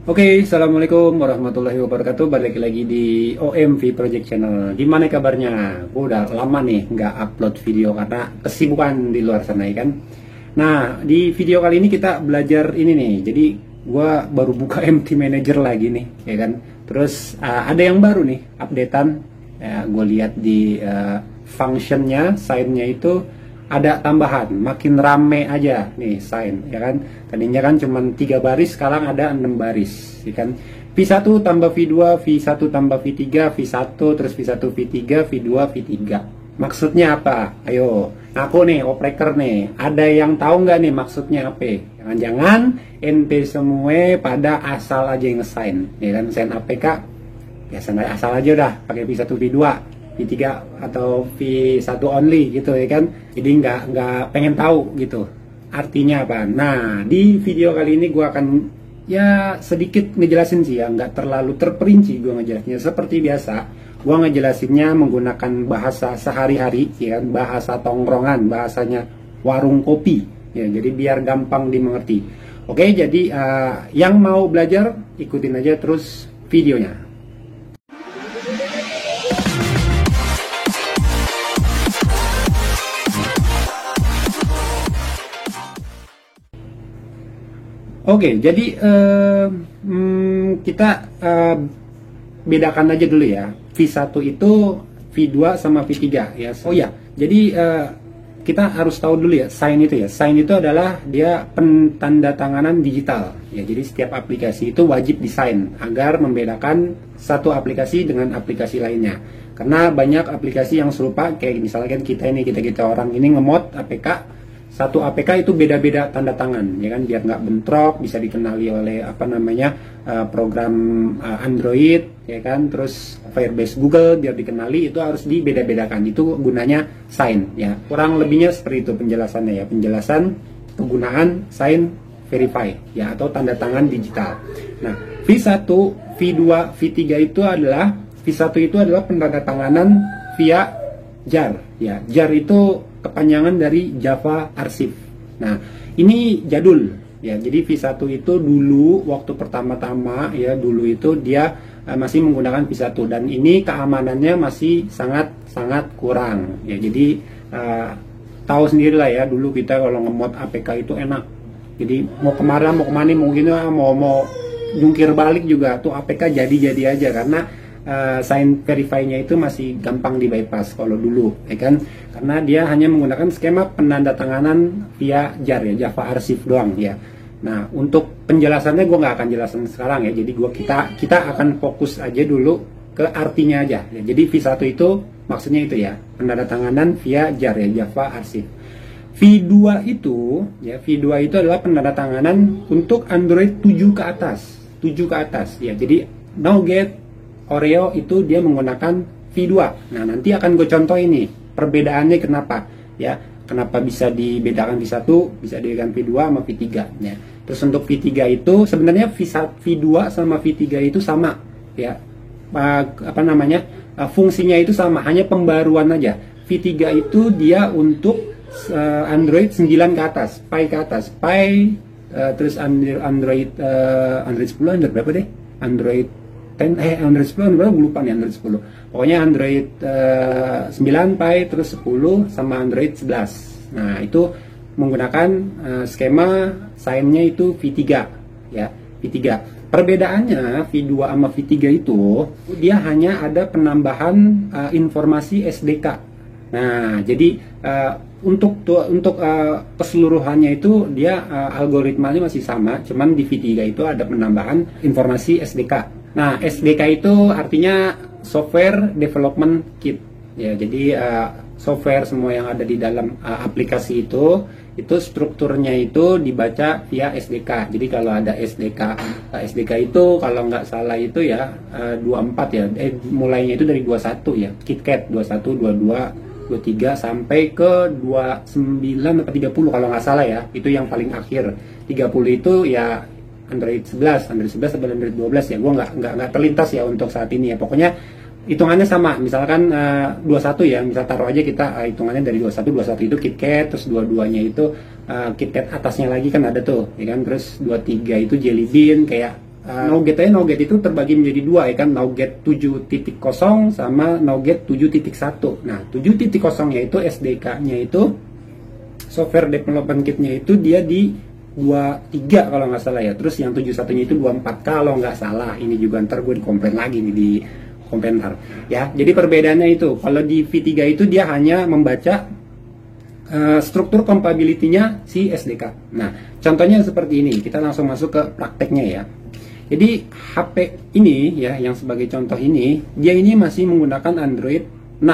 Oke, Assalamualaikum warahmatullahi wabarakatuh. Balik lagi di OMV Project Channel. Gimana kabarnya? Gue udah lama nih nggak upload video karena kesibukan di luar sana ya kan. Nah, di video kali ini kita belajar ini nih. Jadi gue baru buka MT Manager lagi nih, ya kan. Terus ada yang baru nih, updatean. Ya, gue lihat di functionnya, sign-nya itu ada tambahan, makin rame aja nih sign, ya kan. Tadinya kan cuma 3 baris, sekarang ada 6 baris, ya kan. V1 tambah V2, V1 tambah V3, V1, terus V1, V3, V2, V3. Maksudnya apa? Ayo, aku nih, operator nih, ada yang tahu nggak nih maksudnya apa? Jangan-jangan ente semua pada asal aja yang sign, ya kan, sign APK, ya asal aja udah, pakai V1, V2. V3 atau V1 only gitu ya kan, jadi nggak pengen tahu gitu artinya apa. Nah, di video kali ini gue akan ya sedikit ngejelasin sih ya, nggak terlalu terperinci gue ngejelasinnya. Seperti biasa gue ngejelasinnya menggunakan bahasa sehari-hari ya kan, bahasa tongkrongan, bahasanya warung kopi ya, jadi biar gampang dimengerti. Oke, jadi yang mau belajar ikutin aja terus videonya. Oke, jadi kita bedakan aja dulu ya. V1 itu V2 sama V3 ya. Oh ya, jadi kita harus tahu dulu ya, sign itu ya. Sign itu adalah dia pentandatanganan digital. Ya, jadi setiap aplikasi itu wajib di-sign agar membedakan satu aplikasi dengan aplikasi lainnya. Karena banyak aplikasi yang serupa, kayak misalkan kita orang ini ngemod APK. Satu APK itu beda-beda tanda tangan, ya kan, biar nggak bentrok, bisa dikenali oleh program Android, ya kan, terus Firebase Google biar dikenali, itu harus dibeda-bedakan. Itu gunanya sign, ya. Kurang lebihnya seperti itu penjelasannya ya, penjelasan penggunaan sign verify, ya, atau tanda tangan digital. Nah, V1, V2, V3 itu adalah penandatanganan via JAR, ya. JAR itu kepanjangan dari Java Archive. Nah, ini jadul ya. Jadi V1 itu dulu waktu pertama-tama ya, dulu itu dia masih menggunakan V1 dan ini keamanannya masih sangat kurang ya. Jadi tahu sendiri lah ya, dulu kita kalau ngemod APK itu enak. Jadi mau kemana mungkin mau jungkir balik juga tuh APK jadi aja, karena sign verify-nya itu masih gampang di bypass kalau dulu, ya kan? Karena dia hanya menggunakan skema penandatanganan via JAR ya, Java Archive doang ya. Nah, untuk penjelasannya gue nggak akan jelasin sekarang ya. Jadi kita akan fokus aja dulu ke artinya aja. Ya. Jadi V1 itu maksudnya itu ya, penandatanganan via JAR ya, Java Archive. V2 itu adalah penandatanganan untuk Android 7 ke atas ya. Jadi Nougat, Oreo itu dia menggunakan V2. Nah, nanti akan gue contoh ini perbedaannya kenapa ya, kenapa bisa dibedakan V1, bisa dibedakan V2 sama V3 ya. Terus untuk V3 itu sebenarnya V2 sama V3 itu sama ya, fungsinya itu sama, hanya pembaruan aja. V3 itu dia untuk Android 9 ke atas, Pie ke atas, Pie, terus Android 10, Android berapa deh? Android 10, gue lupa nih Android 10. Pokoknya Android 9, Pie, terus 10, sama Android 11. Nah, itu menggunakan skema sign-nya itu V3 ya, V3. Perbedaannya V2 sama V3 itu dia hanya ada penambahan informasi SDK. Nah, jadi untuk keseluruhannya itu dia algoritmanya masih sama, cuman di V3 itu ada penambahan informasi SDK. Nah, SDK itu artinya Software Development Kit ya. Jadi software semua yang ada di dalam aplikasi itu strukturnya itu dibaca via SDK. Jadi kalau ada SDK itu kalau nggak salah itu ya 24 ya, mulainya itu dari 21 ya, KitKat 21, 22, 23 sampai ke 29 atau 30 kalau nggak salah ya. Itu yang paling akhir. 30 itu ya Android 11 atau Android 12 ya, gue nggak terlintas ya untuk saat ini ya. Pokoknya hitungannya sama, misalkan 21 ya, misal taruh aja kita hitungannya dari 21 itu KitKat, terus 22-nya itu KitKat atasnya lagi kan ada tuh, ya kan, terus 23 itu Jelly Bean, kayak Nougat aja, Nougat itu terbagi menjadi dua ya kan, Nougat 7.0 sama Nougat 7.1. Nah 7.0 nya itu SDK-nya itu software development kit-nya itu dia di 23 kalau nggak salah ya, terus yang 71 nya itu 24 kalau nggak salah. Ini juga ntar gue dikomplain lagi nih di komentar ya. Jadi perbedaannya itu, kalau di V3 itu dia hanya membaca struktur compatibility-nya si SDK. Nah contohnya seperti ini, kita langsung masuk ke prakteknya ya. Jadi HP ini ya, yang sebagai contoh ini, dia ini masih menggunakan Android 6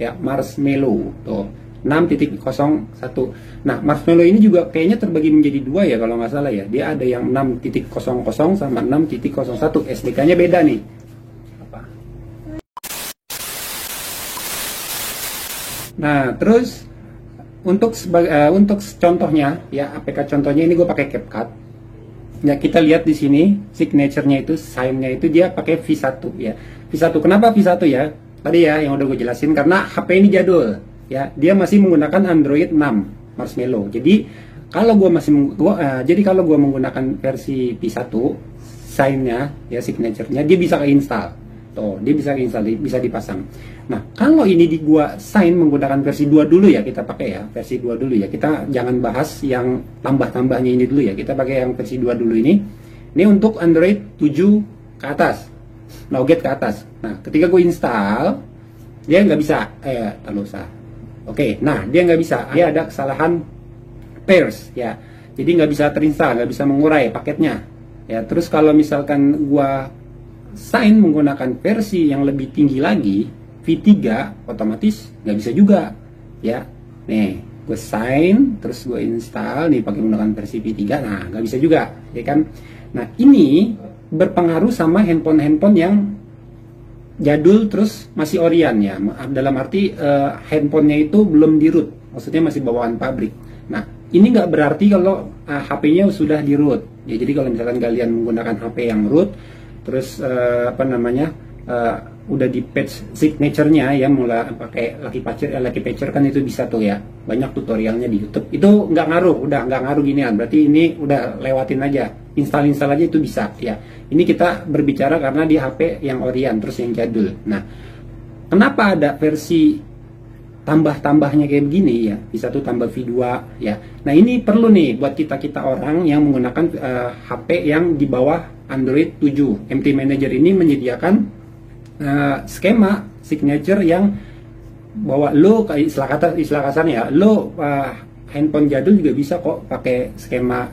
ya, Marshmallow tuh 6.01. Nah Marshmallow ini juga kayaknya terbagi menjadi dua ya kalau nggak salah ya. Dia ada yang 6.00 sama 6.01. SDK-nya beda nih. Nah terus untuk contohnya ya, APK contohnya ini gue pakai CapCut. Ya kita lihat di sini signature-nya itu, sign-nya itu dia pakai V1 ya. V1 kenapa V1 ya? Tadi ya yang udah gue jelasin, karena HP ini jadul ya. Dia masih menggunakan Android 6 Marshmallow. Jadi kalau gue menggunakan versi V1, sign-nya ya, signature-nya dia bisa keinstall. Tuh, dia bisa keinstall, bisa dipasang. Nah, kalau ini di gua sign menggunakan versi 2 dulu ya, kita pakai ya, versi 2 dulu ya. Kita jangan bahas yang tambah-tambahnya ini dulu ya. Kita pakai yang versi 2 dulu ini. Ini untuk Android 7 ke atas. Nougat ke atas. Nah, ketika gue install, dia nggak bisa. Oke, nah dia nggak bisa. Dia ada kesalahan pairs ya. Jadi nggak bisa terinstall, nggak bisa mengurai paketnya. Ya, terus kalau misalkan gua sign menggunakan versi yang lebih tinggi lagi, V3, otomatis nggak bisa juga ya. Nih gue sign terus gue install nih pakai menggunakan versi V3, nah nggak bisa juga ya kan. Nah ini berpengaruh sama handphone yang jadul terus masih orian ya, dalam arti handphonenya itu belum di root, maksudnya masih bawaan pabrik. Nah ini nggak berarti kalau HP-nya sudah di root ya. Jadi kalau misalkan kalian menggunakan HP yang root terus udah di patch signature-nya ya, mulai pakai lucky patcher kan itu bisa tuh ya, banyak tutorialnya di YouTube. Itu nggak ngaruh, udah nggak ngaruh ginian, berarti ini udah lewatin aja, install aja itu bisa ya. Ini kita berbicara karena di HP yang orian terus yang jadul. Nah kenapa ada versi tambah-tambahnya kayak begini ya, bisa tuh tambah V2 ya. Nah ini perlu nih buat kita orang yang menggunakan HP yang di bawah Android 7. MT Manager ini menyediakan skema signature yang bawa lo, istilah kasarnya lo handphone jadul juga bisa kok pakai skema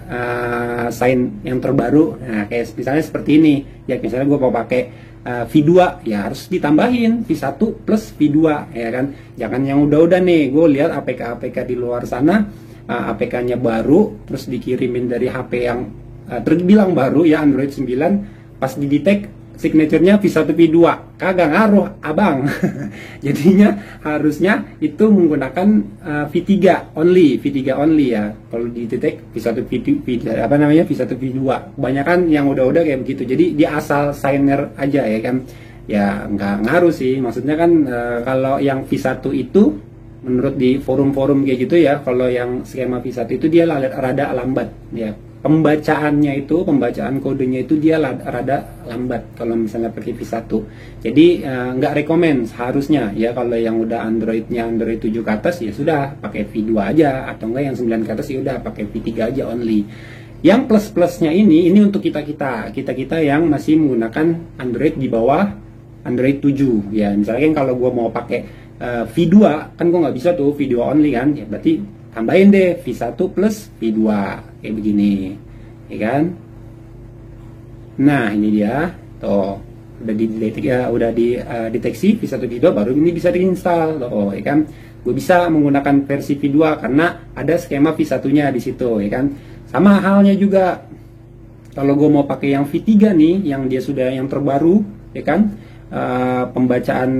sign yang terbaru. Nah kayak misalnya seperti ini ya, misalnya gue mau pakai V2 ya harus ditambahin V1 plus V2 ya kan. Jangan yang udah-udah nih, gue lihat APK di luar sana APK-nya baru terus dikirimin dari HP yang terbilang baru ya, Android 9, pas didetek signaturenya V1 V2, kagak ngaruh abang. Jadinya harusnya itu menggunakan V3 only ya. Kalau didetek V1 V1 V2. Kebanyakan yang udah-udah kayak begitu. Jadi dia asal signer aja ya kan. Ya nggak ngaruh sih. Maksudnya kan kalau yang V1 itu menurut di forum-forum kayak gitu ya, kalau yang skema V1 itu dia rada lambat ya. Pembacaan kodenya itu dia rada lambat kalau misalnya pakai V1. Jadi nggak rekomen harusnya ya, kalau yang udah Androidnya Android 7 ke atas ya sudah pakai V2 aja, atau enggak yang 9 ke atas ya udah pakai V3 aja only. Yang plus-plusnya ini untuk kita yang masih menggunakan Android di bawah Android 7 ya. Misalnya kan kalau gue mau pakai V2 kan gue nggak bisa tuh V2 only kan ya, berarti tambahin deh V1 plus V2 kayak begini ya kan. Nah ini dia tuh udah dideteksi V1 V2, baru ini bisa diinstal tuh ya kan. Gue bisa menggunakan versi V2 karena ada skema V1 nya di situ ya kan. Sama halnya juga kalau gue mau pakai yang V3 nih, yang dia sudah yang terbaru ya kan, pembacaan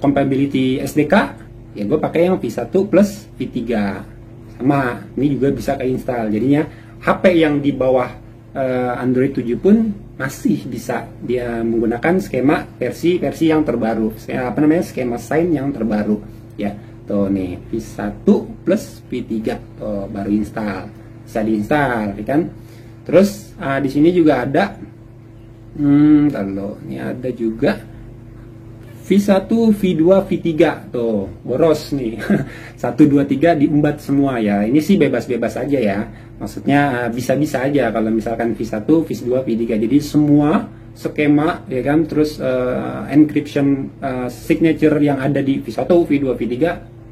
compatibility SDK ya, gue pakai yang V1 plus V3 sama, ini juga bisa keinstall. Jadinya HP yang di bawah Android 7 pun masih bisa dia menggunakan skema versi yang terbaru, skema sign yang terbaru ya. Tuh nih V1 plus V3 tuh baru install, bisa diinstal ya kan. Terus di sini juga ada Kalau ini ada juga V1, V2, V3 tuh boros nih. 1, 2, 3 diumbat semua ya. Ini sih bebas-bebas aja ya. Maksudnya bisa-bisa aja kalau misalkan V1, V2, V3. Jadi semua skema ya kan, terus encryption signature yang ada di V1, V2, V3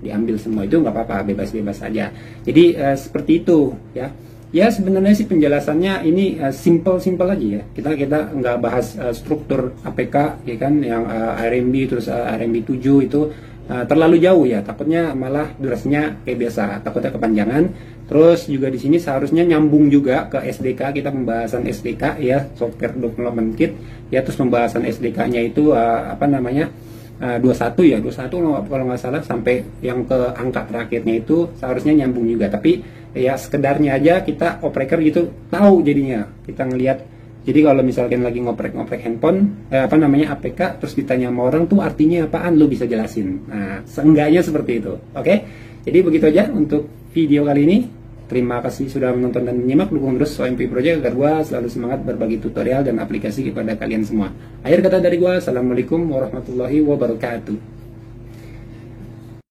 diambil semua, itu nggak apa-apa, bebas-bebas aja. Jadi seperti itu ya. Ya sebenarnya sih penjelasannya ini simple aja ya. Kita nggak bahas struktur APK ya kan, yang RMB terus RMB 7 itu terlalu jauh ya. Takutnya malah durasinya kayak biasa, takutnya kepanjangan. Terus juga di sini seharusnya nyambung juga ke SDK, kita pembahasan SDK ya, Software Development Kit ya, terus pembahasan SDK-nya itu apa namanya? 21 ya, 21 kalau nggak salah, sampai yang ke angka terakhirnya itu seharusnya nyambung juga. Tapi ya sekedarnya aja kita opreker gitu tahu jadinya, kita ngelihat. Jadi kalau misalkan lagi ngoprek handphone apa namanya APK, terus ditanya sama orang tuh artinya apaan, lu bisa jelasin. Nah seenggaknya seperti itu. Oke, jadi begitu aja untuk video kali ini. Terima kasih sudah menonton dan menyimak. Dukung terus OMP Project agar gua selalu semangat berbagi tutorial dan aplikasi kepada kalian semua. Akhir kata dari gua, assalamualaikum warahmatullahi wabarakatuh.